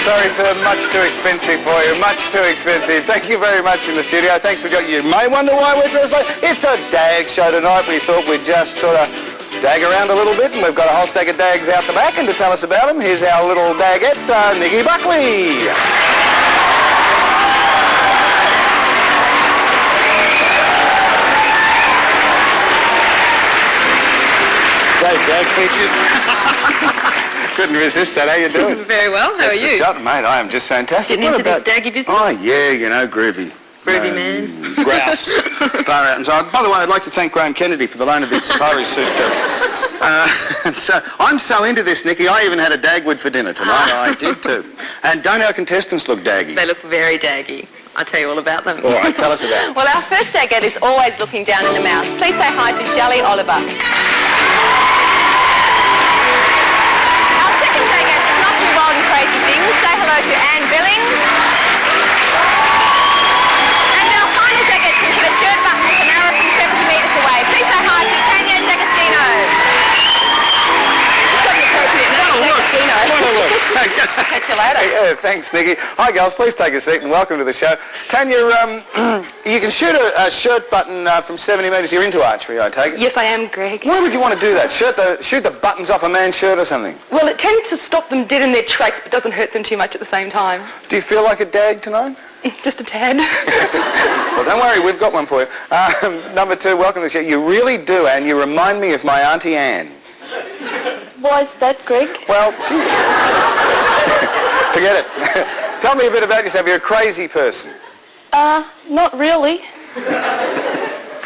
Sorry, sir, much too expensive for you, much too expensive. Thank you very much in the studio. Thanks for joining. You may wonder why we're dressed like... It's a Dag Show tonight. We thought we'd just sort of dag around a little bit, and we've got a whole stack of dags out the back, and to tell us about them, here's our little dagette, Nikki Buckley. Great dag features. Couldn't resist that. How you doing? Very well. How are you? Shut, mate. I am just fantastic. Getting into this daggy business? Oh, yeah, you know, groovy. Groovy man. Grouse. Far out. And so, by the way, I'd like to thank Graham Kennedy for the loan of this safari suit. So I'm so into this, Nikki, I even had a dagwood for dinner tonight. I did too. And don't our contestants look daggy? They look very daggy. I'll tell you all about them. All right, tell us about them. Well, our first daggette is always looking down in the mouth. Please say hi to Jelly Oliver. Wild and crazy things. Say hello to Anne Billings. And our final daggette can hit a shirt button with an arrow from 70 metres away. Please say hi to Tanya D'Agostino. It's got an appropriate name, D'Agostino. Catch you later. Thanks, Nikki. Hi, girls. Please take a seat and welcome to the show. Tanya, you can shoot a shirt button from 70 metres. You're into archery, I take it? Yes, I am, Greg. Why would you want to do that? Shoot the buttons off a man's shirt or something? Well, it tends to stop them dead in their tracks, but doesn't hurt them too much at the same time. Do you feel like a dag tonight? Just a tad. Well, don't worry, we've got one for you. Number two, welcome to the show. You really do, Anne. You remind me of my Auntie Anne. Why is that, Greg? Well, forget it. Tell me a bit about yourself. You're a crazy person. Not really.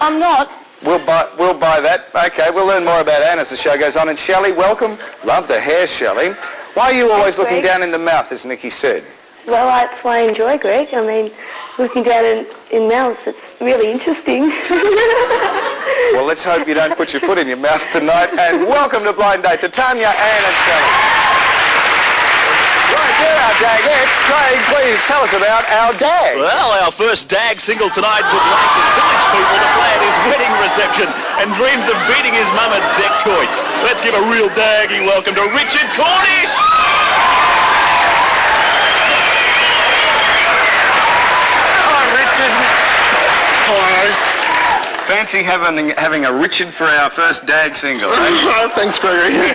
I'm not. We'll buy that. Okay, we'll learn more about Anne as the show goes on. And Shelley, welcome. Love the hair, Shelley. Why are you always looking down in the mouth, as Nikki said? Well, that's why I enjoy, Greg. I mean, looking down in mouths, it's really interesting. Well, let's hope you don't put your foot in your mouth tonight. And welcome to Blind Date to Tanya, Anne and Shelley. Right there, our dagettes. Craig, please tell us about our dag. Well, our first dag single tonight would like the village people to play at his wedding reception and dreams of beating his mum at deck quoits. Let's give a real daggy welcome to Richard Cornish. Hello, Richard. Hello. Fancy having a Richard for our first dag single, eh? Thanks, Gregory.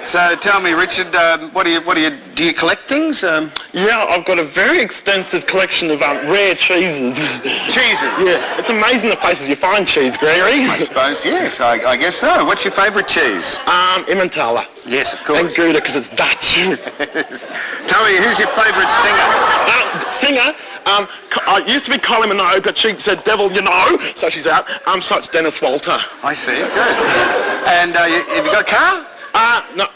So tell me, Richard, do you collect things? Yeah, I've got a very extensive collection of rare cheeses. Cheeses? Yeah, it's amazing the places you find cheese, Gregory. I suppose, yes, I guess so. What's your favourite cheese? Emmentaler. Yes, of course. And Gouda, because it's Dutch. Tell me, who's your favourite singer? Singer? I used to be Kylie Minogue, but she said, devil, you know, so she's out. So it's Dennis Walter. I see, good. And have you got a car? No,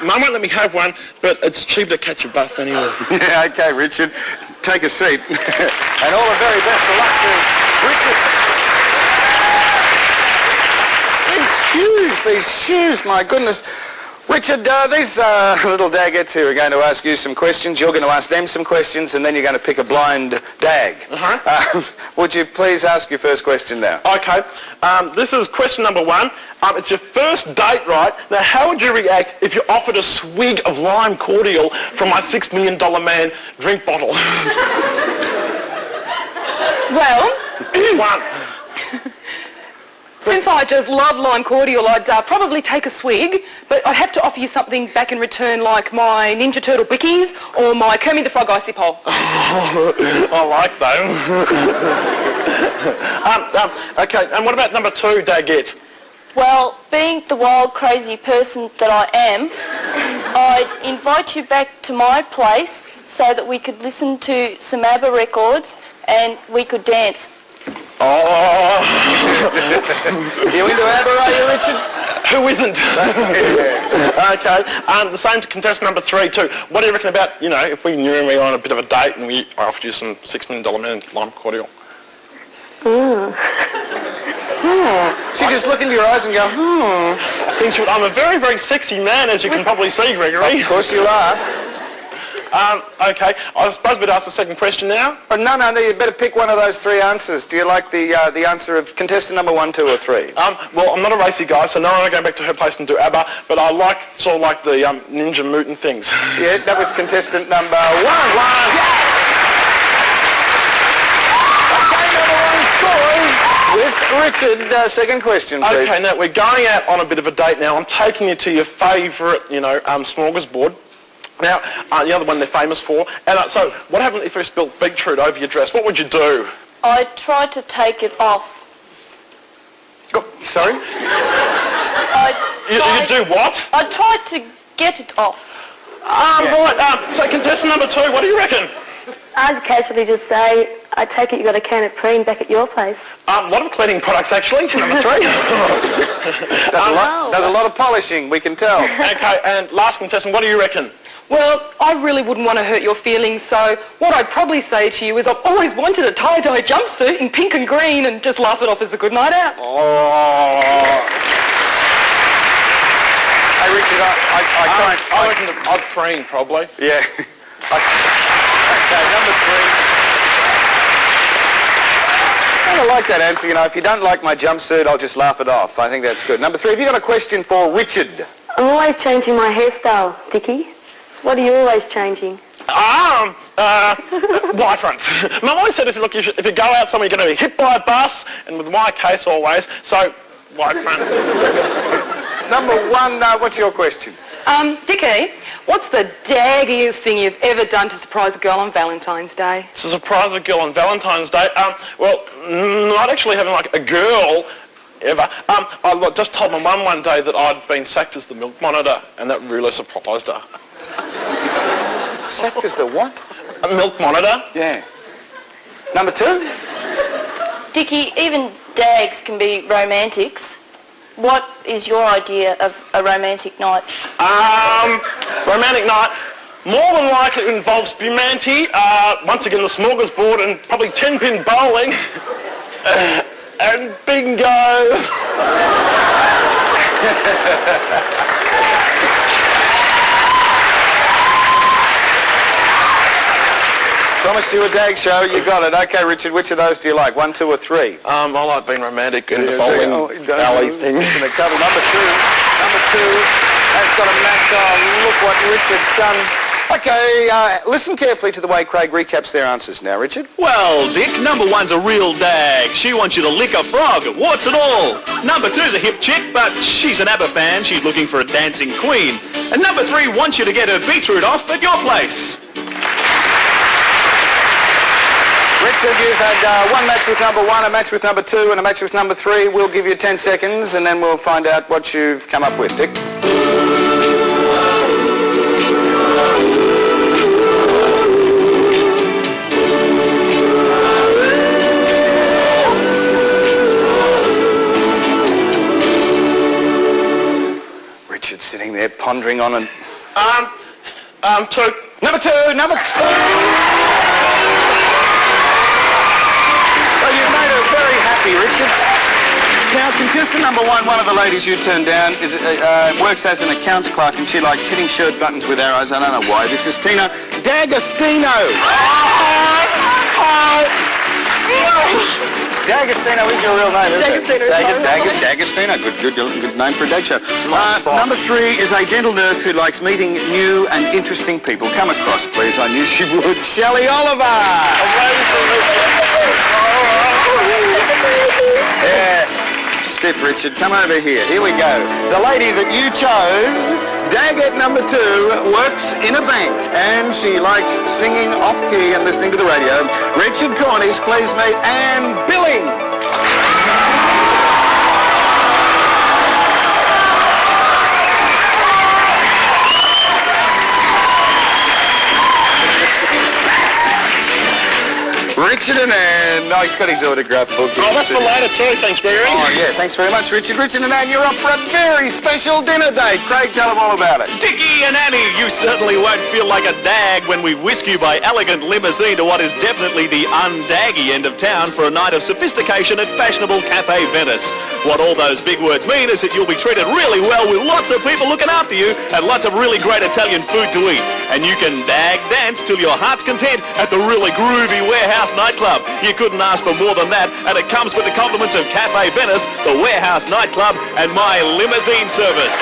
Mum won't let me have one, but it's cheap to catch a bus anyway. Yeah, okay, Richard. Take a seat. And all the very best of luck to Richard. These shoes, my goodness. Richard, these little dagettes here are going to ask you some questions. You're going to ask them some questions, and then you're going to pick a blind dag. Would you please ask your first question now? Okay. This is question number one. It's your first date, right? Now, how would you react if you offered a swig of lime cordial from my $6 million man drink bottle? Well, One. since I just love lime cordial, I'd probably take a swig, but I'd have to offer you something back in return, like my Ninja Turtle Bickies or my Kermit the Frog Icy Pole. I like them. Okay, and what about number two, Daggett? Well, being the wild, crazy person that I am, I'd invite you back to my place so that we could listen to some ABBA records and we could dance. Oh. You into ABBA, are you, Richard? Who isn't? Okay. The same to contestant number three, too. What do you reckon about, you know, if we knew we were on a bit of a date and I offered you some $6 million man lime cordial? So you just look into your eyes and go, I'm a very, very sexy man, as you can probably see, Gregory. Of course you are. Okay. I suppose we'd ask the second question now. Oh, no, you better pick one of those three answers. Do you like the answer of contestant number 1, 2 or 3? Well, I'm not a racy guy, so no, I'm going back to her place and do ABBA, but I like sort of like the Ninja Mutant things. Yeah, that was contestant number 1. Okay, number 1 scores with Richard. Second question, please. Okay, now we're going out on a bit of a date now. I'm taking you to your favourite, smorgasbord. Now, the other one they're famous for. And so, what happened if we spilt beetroot over your dress? What would you do? I tried to take it off. Sorry? You do what? I tried to get it off. Right. So, contestant number 2, what do you reckon? I'd casually just say, I take it you got a can of cream back at your place. A lot of cleaning products, actually, number 3. Does a lot of polishing, we can tell. Okay, and last contestant, what do you reckon? Well, I really wouldn't want to hurt your feelings, so what I'd probably say to you is I've always wanted a tie-dye jumpsuit in pink and green and just laugh it off as a good night out. Oh. Hey, Richard, I reckon I'd cream, probably. Yeah. Okay, number 3. I like that answer. If you don't like my jumpsuit, I'll just laugh it off. I think that's good. Number 3, have you got a question for Richard? I'm always changing my hairstyle, Dickie. What are you always changing? White fronts. Mum always said if you go out somewhere, you're going to be hit by a bus, and with my case always, so white fronts. Number 1, what's your question? Dickie, what's the daggiest thing you've ever done to surprise a girl on Valentine's Day? To surprise a girl on Valentine's Day? Well, not actually having like a girl ever. I just told my mum one day that I'd been sacked as the milk monitor, and that really surprised her. Sacked as the what? A milk monitor? Yeah. Number 2? Dickie, even dags can be romantics. What is your idea of a romantic night? Romantic night, more than likely it involves Bumanti, once again the smorgasbord, and probably 10-pin bowling, and bingo. Promised you a Dag Show, you got it. Okay, Richard, which of those do you like? 1, 2 or 3? I like being romantic and the bowling alley thing. In a couple. Number 2, that's got a match on. Look what Richard's done. Okay, listen carefully to the way Craig recaps their answers now, Richard. Well, Dick, number 1's a real dag. She wants you to lick a frog, warts and all. Number 2's a hip chick, but she's an ABBA fan. She's looking for a dancing queen. And number 3 wants you to get her beetroot off at your place. Richard, you've had one match with number 1, a match with number 2, and a match with number 3. We'll give you 10 seconds, and then we'll find out what you've come up with, Dick. Richard's sitting there pondering on an... 2. Number 2! Richard. Now, contestant number 1, one of the ladies you turned down, works as an accounts clerk, and she likes hitting shirt buttons with arrows. I don't know why. This is Tina D'Agostino. D'Agostino is your real name, isn't it? D'Agostino. Good name for a Dag Show. Number 3 is a dental nurse who likes meeting new and interesting people. Come across, please. I knew she would. Shelley Oliver. Yeah. Stiff, Richard. Come over here. Here we go. The lady that you chose, Daggett number 2, works in a bank, and she likes singing off-key and listening to the radio. Richard Cornish, please meet Anne Billing. Richard and Anne. Oh, he's got his autograph book. Oh, that's for later too. Thanks, Barry. Oh, yeah. Thanks very much, Richard. Richard and Anne, you're up for a very special dinner date. Craig, tell them all about it. Dickie and Annie, you certainly won't feel like a dag when we whisk you by elegant limousine to what is definitely the undaggy end of town for a night of sophistication at fashionable Cafe Venice. What all those big words mean is that you'll be treated really well with lots of people looking after you and lots of really great Italian food to eat. And you can dag dance till your heart's content at the really groovy Warehouse nightclub. You couldn't ask for more than that, and it comes with the compliments of Cafe Venice, the Warehouse nightclub, and my limousine service.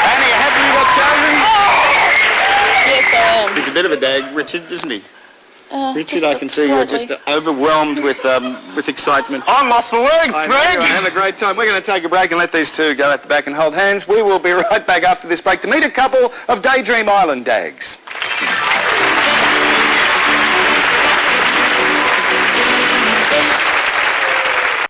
Annie, happy you got chosen? Yes, I am. He's a bit of a dag, Richard, isn't he? Richard, just I can see you're just slightly. overwhelmed with excitement. I lost my legs, I Greg. know, have a great time. We're going to take a break and let these two go at the back and hold hands. We will be right back after this break to meet a couple of Daydream Island dags.